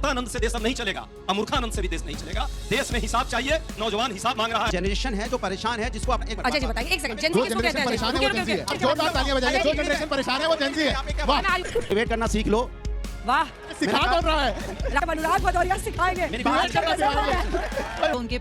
मूर्खानंद से देश अब नहीं चलेगा, अमूर्खानंद से भी देश नहीं चलेगा। देश में हिसाब चाहिए, नौजवान हिसाब मांग रहा है। जनरेशन है जो परेशान है, जिसको आप अजय जी बताइए, एक सेकंड, जेन ज़ी जो किसको कहते हैं? जनरेशन परेशान है वो जेन ज़ी है। जोरदार तालियां बजाइए। जो जनरेशन परेशान है वो जेन ज़ी है। वाह, डिबेट करना सीख लो। वाह, सिखा कौन रहा है? राम अनुराग भदौरिया सिखाएंगे। तो उनके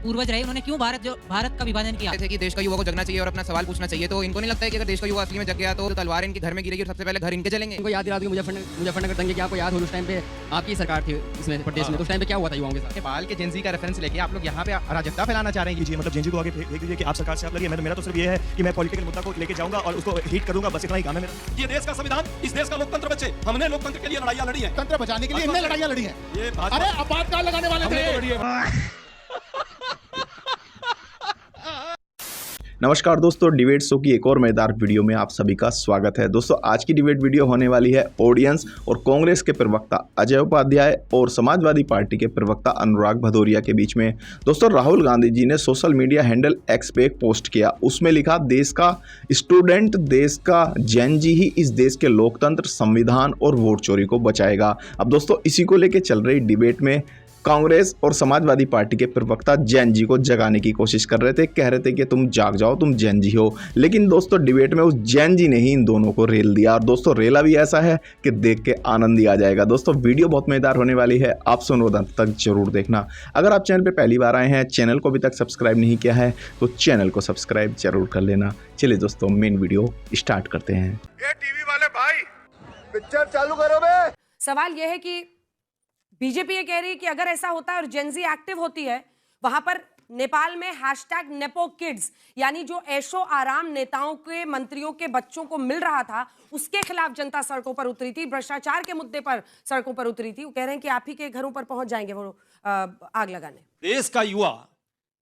पूर्वज रहे, उन्होंने क्यों भारत का विभाजन किया थे कि देश का युवा को जगना चाहिए और अपना सवाल पूछना चाहिए। तो इनको नहीं लगता है कि अगर देश का युवा असली में जग गया तो तलवार इनके घर में गिरेगी और सबसे पहले घर इनके चलेंगे। इनको याद दिला दूं मुजफ्फरनगर दंगे की आपको याद हो, उस टाइम पे आपकी सरकार थी इसमें प्रदेश में, तो उस टाइम पे क्या हुआ था युवाओं के साथ? नेपाल के जेन ज़ी का रेफरेंस लेके आप लोग यहाँ पे अराजकता फैलाना चाह रहे हैं। मतलब जेन ज़ी को आगे भेज दीजिए कि आप सरकार से आप लड़िए। मेरा तो सिर्फ ये है कि मैं पॉलिटिकल मुद्दा को लेके जाऊंगा और उसको हिट करूंगा, बस इतना ही काम है मेरा। ये देश का संविधान, इस देश का लोकतंत्र बचे। हमने लोकतंत्र के लिए लड़ाइयां लड़ी है, तंत्र बचाने के लिए इनने लड़ाइयां लड़ी हैं। ये अरे आपातकाल लगाने वाले थे। नमस्कार दोस्तों, डिबेट शो की एक और मजेदार वीडियो में आप सभी का स्वागत है। दोस्तों, आज की डिबेट वीडियो होने वाली है ऑडियंस और कांग्रेस के प्रवक्ता अजय उपाध्याय और समाजवादी पार्टी के प्रवक्ता अनुराग भदौरिया के बीच में। दोस्तों, राहुल गांधी जी ने सोशल मीडिया हैंडल एक्स पे एक पोस्ट किया, उसमें लिखा, देश का स्टूडेंट, देश का जेन ज़ी ही इस देश के लोकतंत्र, संविधान और वोट चोरी को बचाएगा। अब दोस्तों, इसी को लेकर चल रही डिबेट में कांग्रेस और समाजवादी पार्टी के प्रवक्ता जेन ज़ी को जगाने की कोशिश कर रहे थे, कह रहे थे कि तुम जाग जाओ, तुम जेन ज़ी हो। लेकिन दोस्तों, डिबेट में उस जेन ज़ी ने ही इन दोनों को रेल दिया, और दोस्तों रेला भी ऐसा है कि देख के आनंद ही आ जाएगा। दोस्तों, वीडियो बहुत मजेदार होने वाली है, आप सुनो अंत तक जरूर देखना। अगर आप चैनल पर पहली बार आए हैं, चैनल को अभी तक सब्सक्राइब नहीं किया है तो चैनल को सब्सक्राइब जरूर कर लेना। चलिए दोस्तों, मेन वीडियो स्टार्ट करते हैं। ये टीवी वाले भाई पिक्चर चालू करो बे। सवाल यह है कि बीजेपी ये कह रही है कि अगर ऐसा होता है और जेन ज़ी एक्टिव होती है, वहां पर नेपाल में हैशटैग नेपो किड्स, यानी जो ऐशो आराम नेताओं के, मंत्रियों के बच्चों को मिल रहा था, उसके खिलाफ जनता सड़कों पर उतरी थी, भ्रष्टाचार के मुद्दे पर सड़कों पर उतरी थी। वो कह रहे हैं कि आप ही के घरों पर पहुंच जाएंगे वो आग लगाने। देश का युवा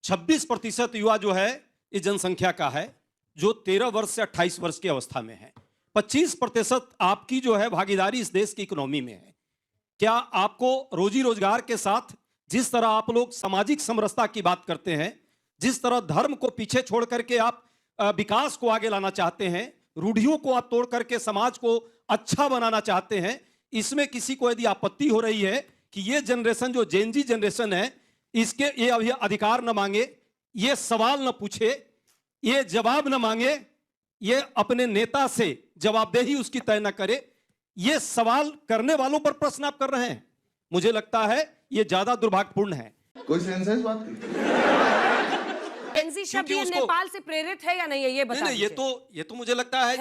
26% युवा जो है इस जनसंख्या का है, जो 13 वर्ष से 28 वर्ष की अवस्था में है। 25% आपकी जो है भागीदारी इस देश की इकोनॉमी में है। क्या आपको रोजी रोजगार के साथ जिस तरह आप लोग सामाजिक समरसता की बात करते हैं, जिस तरह धर्म को पीछे छोड़ करके आप विकास को आगे लाना चाहते हैं, रूढ़ियों को आप तोड़ करके समाज को अच्छा बनाना चाहते हैं, इसमें किसी को यदि आपत्ति हो रही है कि ये जनरेशन जो जेन ज़ी जनरेशन है, इसके ये अभी अधिकार न मांगे, ये सवाल न पूछे, ये जवाब न मांगे, ये अपने नेता से जवाबदेही उसकी तय न करे, ये सवाल करने वालों पर प्रश्न आप कर रहे हैं, मुझे लगता है ये ज्यादा दुर्भाग्यपूर्ण है। कोई सेंस है इस बात की? जेन ज़ी शब्द ये नेपाल से प्रेरित है या नहीं है, ये बताइए। नहीं, ये तो मुझे लगता है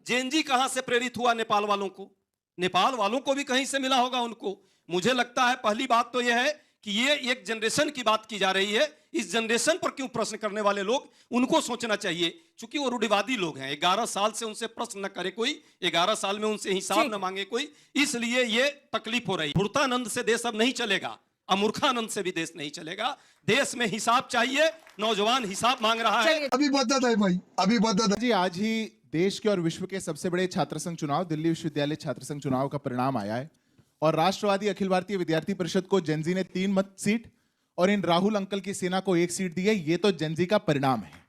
जेन ज़ी कहां से प्रेरित हुआ नेपाल वालों को? नेपाल वालों को भी कहीं से मिला होगा उनको। मुझे लगता है पहली बात तो यह है कि ये एक जनरेशन की बात की जा रही है, इस जनरेशन पर क्यों प्रश्न करने वाले लोग, उनको सोचना चाहिए, क्योंकि वो रूढ़िवादी लोग हैं। 11 साल से उनसे प्रश्न न करे कोई, 11 साल में उनसे हिसाब न मांगे कोई, इसलिए ये तकलीफ हो रही। मूर्खानंद से देश अब नहीं चलेगा, अमूर्खानंद से भी देश नहीं चलेगा। देश में हिसाब चाहिए, नौजवान हिसाब मांग रहा है। अभी बदत है भाई, अभी बदत है जी। आज ही देश के और विश्व के सबसे बड़े छात्र संघ चुनाव, दिल्ली विश्वविद्यालय छात्र संघ चुनाव का परिणाम आया है, और राष्ट्रवादी अखिल भारतीय विद्यार्थी परिषद को जेन ज़ी ने 3 मत सीट और इन राहुल अंकल की सेना को 1 सीट दी है। ये तो जेन ज़ी का परिणाम है।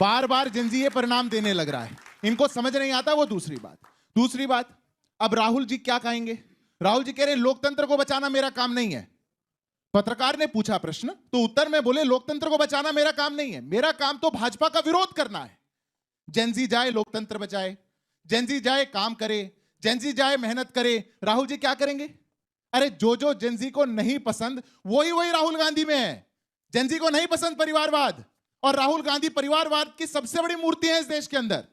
बार बार जेन ज़ी ये परिणाम देने लग रहा है, इनको समझ नहीं आता, वो दूसरी बात। अब राहुल जी क्या कहेंगे? राहुल जी कह रहे लोकतंत्र को बचाना मेरा काम नहीं है। पत्रकार ने पूछा प्रश्न, तो उत्तर में बोले लोकतंत्र को बचाना मेरा काम नहीं है, मेरा काम तो भाजपा का विरोध करना है। जेन ज़ी जाए लोकतंत्र बचाए, जेन ज़ी जाए काम करे, जेन ज़ी जाए मेहनत करे। राहुल जी क्या करेंगे? अरे जो जेन ज़ी को नहीं पसंद वही राहुल गांधी में है। जेन ज़ी को नहीं पसंद परिवारवाद, और राहुल गांधी परिवारवाद की सबसे बड़ी मूर्ति है इस देश के अंदर।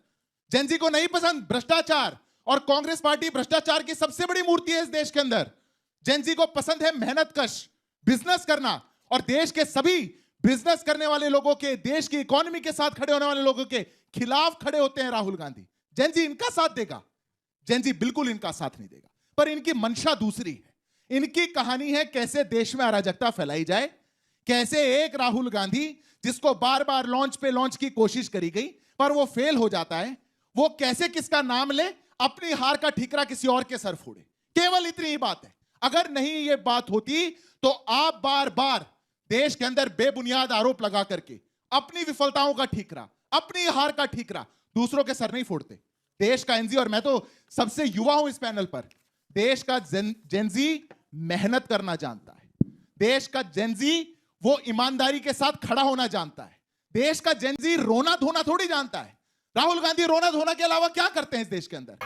जेन ज़ी को नहीं पसंद भ्रष्टाचार, और कांग्रेस पार्टी भ्रष्टाचार की सबसे बड़ी मूर्ति है इस देश के अंदर। जेन ज़ी को पसंद है मेहनतकश, बिजनेस करना, और देश के सभी बिजनेस करने वाले लोगों के, देश की इकोनॉमी के साथ खड़े होने वाले लोगों के खिलाफ खड़े होते हैं राहुल गांधी। जेन ज़ी इनका साथ देगा? जेन ज़ी बिल्कुल इनका साथ नहीं देगा, पर इनकी मंशा दूसरी है। इनकी कहानी है कैसे देश में अराजकता फैलाई जाए, कैसे एक राहुल गांधी जिसको बार बार लॉन्च की कोशिश करी गई पर वो फेल हो जाता है, वो कैसे किसका नाम ले, अपनी हार का ठीकरा किसी और के सर फोड़े। केवल इतनी ही बात है। अगर नहीं ये बात होती तो आप बार बार देश के अंदर बेबुनियाद आरोप लगा करके अपनी विफलताओं का ठीकरा, अपनी हार का ठीकरा दूसरों के सर नहीं फोड़ते। देश का एनजी, और मैं तो सबसे युवा हूं इस पैनल पर, देश का जेनजी मेहनत करना जानता है। देश का जेनजी वो ईमानदारी के साथ खड़ा होना जानता है। देश का जेनजी रोना धोना थोड़ी जानता है। राहुल गांधी रोना धोना के अलावा क्या करते हैं इस देश के अंदर?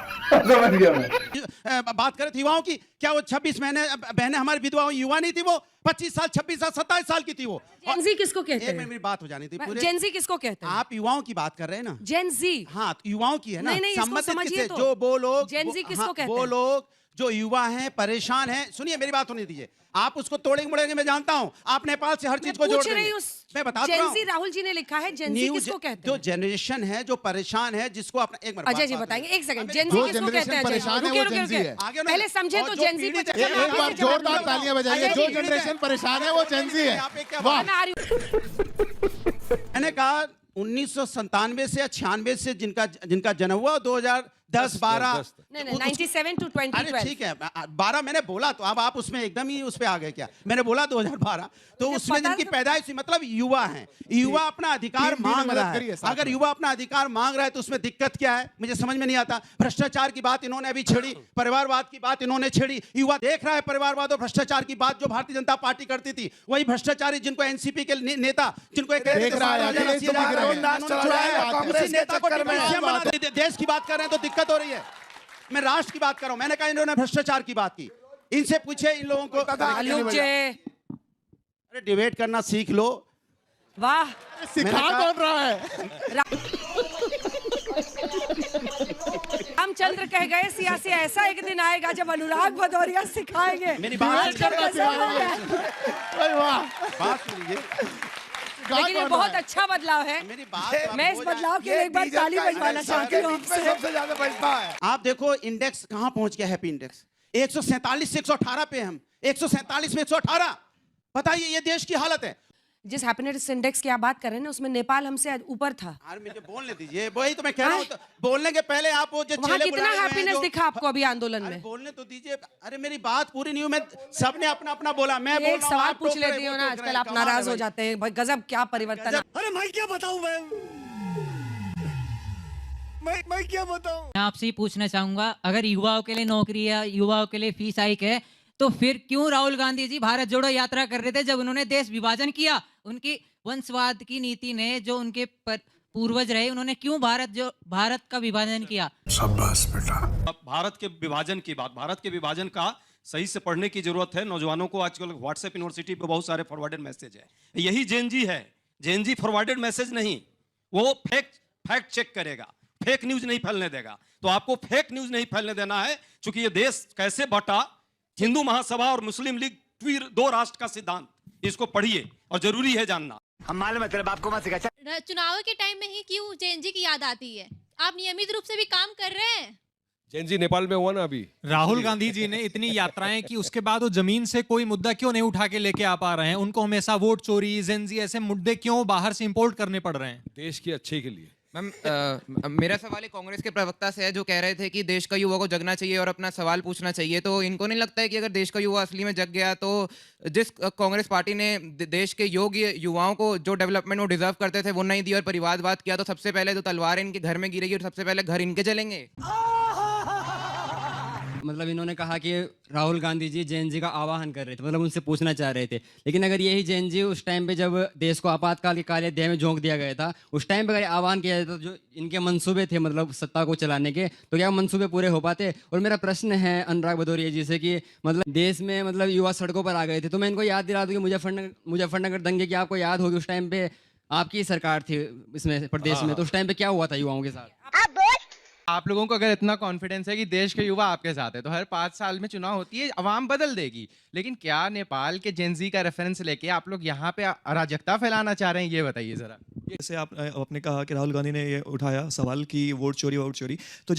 बात करें युवाओं की, क्या वो 26 महीने बहनें हमारी विधवा युवा नहीं थी? वो 25 साल 26 साल 27 साल की थी वो। जेंजी किसको कहते एक मिनट हैं? मेरी बात हो जानी थी पूरे। जेंजी किसको कहते हैं? आप युवाओं की बात कर रहे हैं ना? जेंजी। हाँ, तो युवाओं की है ना? नहीं, नहीं, इसको संबंधित समझिए किससे? तो। जो वो लोग जेंजी किसको कहते वो हैं? लोग जो युवा हैं, परेशान हैं। सुनिए मेरी बात होने दीजिए। आप उसको तोड़ेंगे मुड़ेंगे मैं जानता हूं। आप नेपाल से हर चीज को जोड़ पूछ रहे रही हैं। हूँ। मैं बता रहा जेंजी हूं। राहुल जी ने लिखा है, जेंजी किसको कहते जो हैं? जनरेशन है जो परेशान है, जिसको अपना एक मिनट अजय जी बात बताएंगे, करें। एक सेकंड, अब जेंजी जो किसको कहते जनरेशन हैं? परेशान है, रुकिए, वो रुकिए, जेंजी रुकिए। है। आगे ना- पहले समझे और तो जो जेंजी पीड़ित पर है- चर्चा में एक बार आगे जवाब जोरदार दो। तालियां बजाइए। अजय जो जी, जनरेशन परेशान है वो जेनजी है। आप एक क्या वाह। मैं आ रही हूँ। मैंने कहा 1997 से या 96 से जिनका जन्म हुआ, 2010-12 नहीं, नहीं, 97 to अरे 2012। ठीक है, 12 मैंने बोला, तो अब आप उसमें एकदम ही उस पे आ गए क्या? मैंने बोला 2012, तो मुझे उसमें पता जिनकी था। पैदाइश हुई, मतलब युवा हैं। युवा अपना अधिकार टीम भी ने मांग मदद रहा करी है है। साथ अगर में। युवा अपना अधिकार मांग रहा है तो उसमें दिक्कत क्या है? मुझे समझ में नहीं आता। भ्रष्टाचार की बात इन्होंने अभी छेड़ी, परिवारवाद की बात इन्होंने छेड़ी। युवा देख रहा है परिवारवाद और भ्रष्टाचार की बात जो भारतीय जनता पार्टी करती थी, वही भ्रष्टाचारी जिनको एनसीपी के नेता, जिनको एक देख रहा है, अखिलेश तो दिख रहा है। उसी नेता को डिफेंसियम बना दे- देश की बात कर रहे हैं तो दिक्कत हो रही है। मैं राष्ट्र की बात कर रहा हूं। मैंने कहा इन्होंने भ्रष्टाचार की बात की। इनसे पूछे इन लोगों को। आलोक जी, अरे डिबेट करना सीख लो। वाह। सिखा कौन रहा है? रामचंद्र कह गए, सियासी ऐसा एक दिन आएगा जब अनुराग भदौरिया सिखाएंगे। मेरी बात अरे वाह। बात सुनिए। लेकिन ये बहुत अच्छा बदलाव है। मेरी बात मैं इस बदलाव के लिए एक बार ताली बजवाना चाहती हूँ आपसे। सबसे ज्यादा बचता है। आप देखो इंडेक्स कहां पहुंच गया, हैप्पी इंडेक्स 147 से 118 पे हम। 147 में 118। बताइए ये देश की हालत है। जिस हैप्पीनेस इंडेक्स की आप बात कर रहे हैं ना, उसमें नेपाल हमसे ऊपर था। यार मुझे बोलने दीजिए, वही तो मैं कह रहा हूं। तो बोलने के पहले आप वो जो वहाँ चेले कितना बुलाए हुए हैं हैप्पीनेस जो- दिखा आपको अभी आंदोलन अरे में? बोलने तो दीजिए। अरे मेरी बात पूरी नहीं हुई। मैं सबने अपना अपना बोला, मैं बोल एक रहा हूं, सवाल आप पूछ टोक रहे, लेती हो वो ना, टोक रहे आजकल आप हैं। कमाल है नाराज हो भाई। जाते हैं। भाई गजब, क्या परिवर्तन है। अरे मैं क्या बताऊं? मैं क्या बताऊं? मैं आपसे ही पूछना चाहूंगा, अगर युवाओं के लिए नौकरी है, युवाओं के लिए फीस हाइक है, तो फिर क्यों राहुल गांधी जी भारत जोड़ो यात्रा कर रहे थे जब उन्होंने देश विभाजन किया? उनकी वंशवाद की नीति ने, जो उनके पूर्वज रहे, उन्होंने क्यों भारत का विभाजन किया? अब भारत के विभाजन की बात, भारत के विभाजन का सही से पढ़ने की जरूरत है। नौजवानों को आजकल व्हाट्सएप यूनिवर्सिटी पे बहुत सारे फॉरवर्डेड मैसेज है। यही जेनजी है। जेनजी फॉरवर्डेड मैसेज नहीं, वो फैक्ट चेक करेगा, फेक न्यूज नहीं फैलने देगा। तो आपको फेक न्यूज नहीं फैलने देना है, क्योंकि ये देश कैसे बटा, हिंदू महासभा और मुस्लिम लीग 2 राष्ट्र का सिद्धांत, इसको पढ़िए और जरूरी है जानना। हम मालूम है तेरे बाप को मत सिखा। चुनाव के टाइम में ही क्यों जेएनजी की याद आती है? आप नियमित रूप से भी काम कर रहे हैं। जेएनजी नेपाल में हुआ ना अभी। राहुल गांधी जी ने इतनी यात्राएं की, उसके बाद वो जमीन से कोई मुद्दा क्यों नहीं उठा के लेके आ पा रहे हैं? उनको हमेशा वोट चोरी, जेएनजी ऐसे मुद्दे क्यों बाहर से इंपोर्ट करने पड़ रहे हैं? देश की अच्छे के लिए। मैम, मेरा सवाल एक कांग्रेस के प्रवक्ता से है जो कह रहे थे कि देश का युवा को जगना चाहिए और अपना सवाल पूछना चाहिए। तो इनको नहीं लगता है कि अगर देश का युवा असली में जग गया तो जिस कांग्रेस पार्टी ने देश के योग्य युवाओं को जो डेवलपमेंट वो डिजर्व करते थे वो नहीं दी और परिवारवाद किया, तो सबसे पहले तो तलवार इनके घर में गिरेगी और सबसे पहले घर इनके जलेंगे? मतलब इन्होंने कहा कि राहुल गांधी जी जेएनजी का आह्वान कर रहे थे, मतलब उनसे पूछना चाह रहे थे। लेकिन अगर यही जेएनजी उस टाइम पे जब देश को आपातकाल के काले अध्याय में झोंक दिया गया था, उस टाइम पे अगर आह्वान किया जाता, जो इनके मंसूबे थे मतलब सत्ता को चलाने के, तो क्या मंसूबे पूरे हो पाते? और मेरा प्रश्न है अनुराग भदौरिया जी से कि मतलब देश में मतलब युवा सड़कों पर आ गए थे, तो मैं इनको याद दिला दूँ कि मुजफ्फरनगर दंगे की आपको याद होगी, उस टाइम पे आपकी सरकार थी इसमें प्रदेश में, तो उस टाइम पे क्या हुआ था युवाओं के साथ? आप लोगों को अगर इतना कॉन्फिडेंस है कि देश के युवा आपके साथ है, तो हर 5 साल में चुनाव होती है, अवाम बदल देगी। लेकिन क्या नेपाल के जेनजी का रेफरेंस लेके आप लोग यहाँ पे अराजकता फैलाना चाह रहे हैं? ये बताइए जरा। जैसे आपने कहा कि राहुल गांधी ने ये उठाया सवाल कि वोट चोरी, तो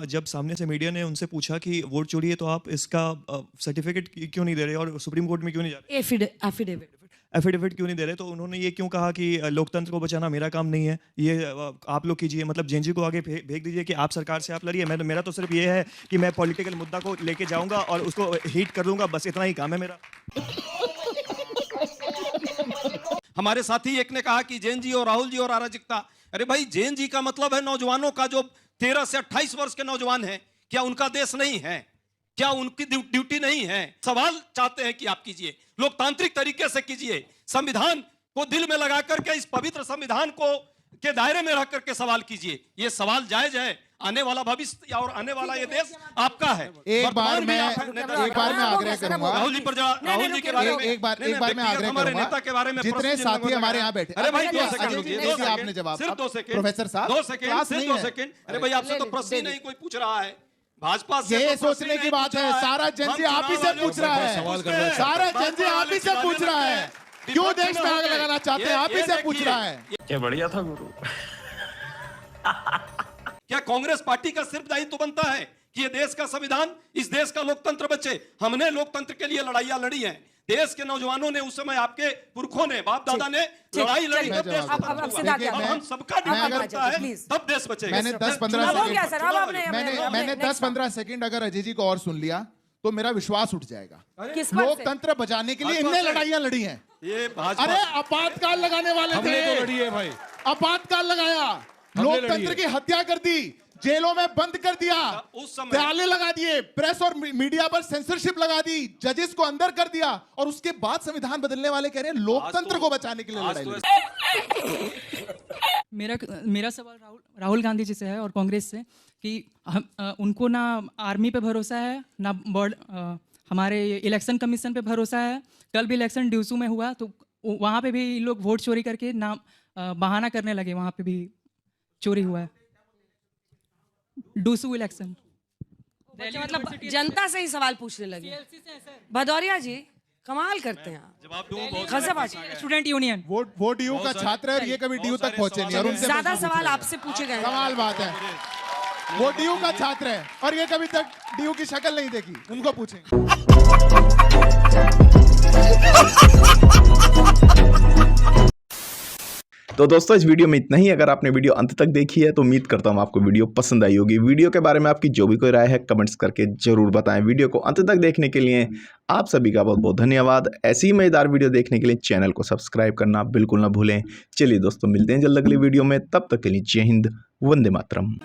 जब सामने से मीडिया ने उनसे पूछा कि वोट चोरी है तो आप इसका सर्टिफिकेट क्यों नहीं दे रहे और सुप्रीम कोर्ट में क्यों नहीं जा रहे, एफिडेविट क्यों नहीं दे रहे, तो उन्होंने ये क्यों कहा कि लोकतंत्र को बचाना मेरा काम नहीं है, ये आप लोग कीजिए, मतलब जेएनजी को आगे भेज दीजिए कि आप सरकार से आप लड़िए। मेरा तो सिर्फ ये है कि मैं पॉलिटिकल मुद्दा को लेके जाऊंगा और उसको हीट कर दूंगा, बस इतना ही काम है मेरा। हमारे साथी एक ने कहा कि जेएनजी और राहुल जी और अराजकता। अरे भाई, जेएनजी का मतलब है नौजवानों का जो 13 से 28 वर्ष के नौजवान हैं, क्या उनका देश नहीं है? क्या उनकी ड्यूटी नहीं है? सवाल चाहते हैं कि आप कीजिए, लोकतांत्रिक तरीके से कीजिए, संविधान को दिल में लगा करके इस पवित्र संविधान को के दायरे में रख करके सवाल कीजिए। ये सवाल जायज है। आने वाला भविष्य और आने वाला ये देश आपका है। एक बार मैं आग्रह करूंगा राहुल जी पर राहुल जी के बारे में एक बार मैं आग्रह हमारे नेता के बारे में जितने साथी हमारे यहाँ बैठे, अरे भाई 2 सेकंड रुकिए, 2 सेकंड आपने जवाब, सिर्फ 2 सेकंड, प्रोफेसर साहब 2 सेकंड, क्लास सिर्फ नहीं 2 है। सेकंड। अरे भाई आपसे तो प्रश्न ही नहीं कोई पूछ रहा है। भाजपा से ये तो प्रश्न सोचने ही की नहीं बात पूछ है, रहा सारा जनजी आप ही से पूछ रहा है, सारा जनजी आप ही से पूछ रहा है, क्यों देश में आग लगाना चाहते हैं, आप ही से पूछ रहा है। क्या बढ़िया था गुरु। क्या कांग्रेस पार्टी का सिर्फ दायित्व बनता है कि ये देश का संविधान, इस देश का लोकतंत्र बचे? हमने लोकतंत्र के लिए लड़ाइयां लड़ी हैं। देश के नौजवानों ने उस समय, आपके पुरखों ने, बाप दादा ने लड़ाई लड़ी, तब देश अब हम सबका डिमांड करता है, तब देश बचेगा। मैंने 10-15 सेकंड अगर अजय जी को और सुन लिया तो मेरा विश्वास उठ जाएगा। लोकतंत्र बचाने के लिए इनने लड़ाइयां लड़ी हैं। ये अरे आपातकाल लगाने वाले थे, लड़ी है भाई, आपातकाल लगाया, लोकतंत्र की हत्या कर दी, जेलों में बंद कर दिया, उस समय ताले लगा दिए, प्रेस और मीडिया पर सेंसरशिप लगा दी, जजेस को अंदर कर दिया, और उसके बाद संविधान बदलने वाले कह रहे हैं लोकतंत्र को बचाने के लिए लड़ाई लड़ी। मेरा सवाल राहुल गांधी जी से है और कांग्रेस से कि उनको ना आर्मी पे भरोसा है, ना हमारे इलेक्शन कमीशन पे भरोसा है। कल भी इलेक्शन ड्यूसू में हुआ तो वहाँ पे भी लोग वोट चोरी करके ना बहाना करने लगे, वहाँ पे भी चोरी हुआ है डूसू इलेक्शन। मतलब जनता से ही सवाल पूछने लगे। भदौरिया जी कमाल करते हैं, जवाब दूं स्टूडेंट यूनियन वो डीयू का छात्र है और ये कभी डीयू तक पहुंचे नहीं, और उनसे ज्यादा सवाल आपसे पूछे गए। कमाल बात है, वो डीयू का छात्र है और ये कभी तक डीयू की शक्ल नहीं देखी, उनको पूछेंगे। तो दोस्तों इस वीडियो में इतना ही। अगर आपने वीडियो अंत तक देखी है तो उम्मीद करता हूँ आपको वीडियो पसंद आई होगी। वीडियो के बारे में आपकी जो भी कोई राय है कमेंट्स करके जरूर बताएं। वीडियो को अंत तक देखने के लिए आप सभी का बहुत बहुत धन्यवाद। ऐसी ही मजेदार वीडियो देखने के लिए चैनल को सब्सक्राइब करना बिल्कुल ना भूलें। चलिए दोस्तों मिलते हैं जल्द अगली वीडियो में, तब तक के लिए जय हिंद, वंदे मातरम।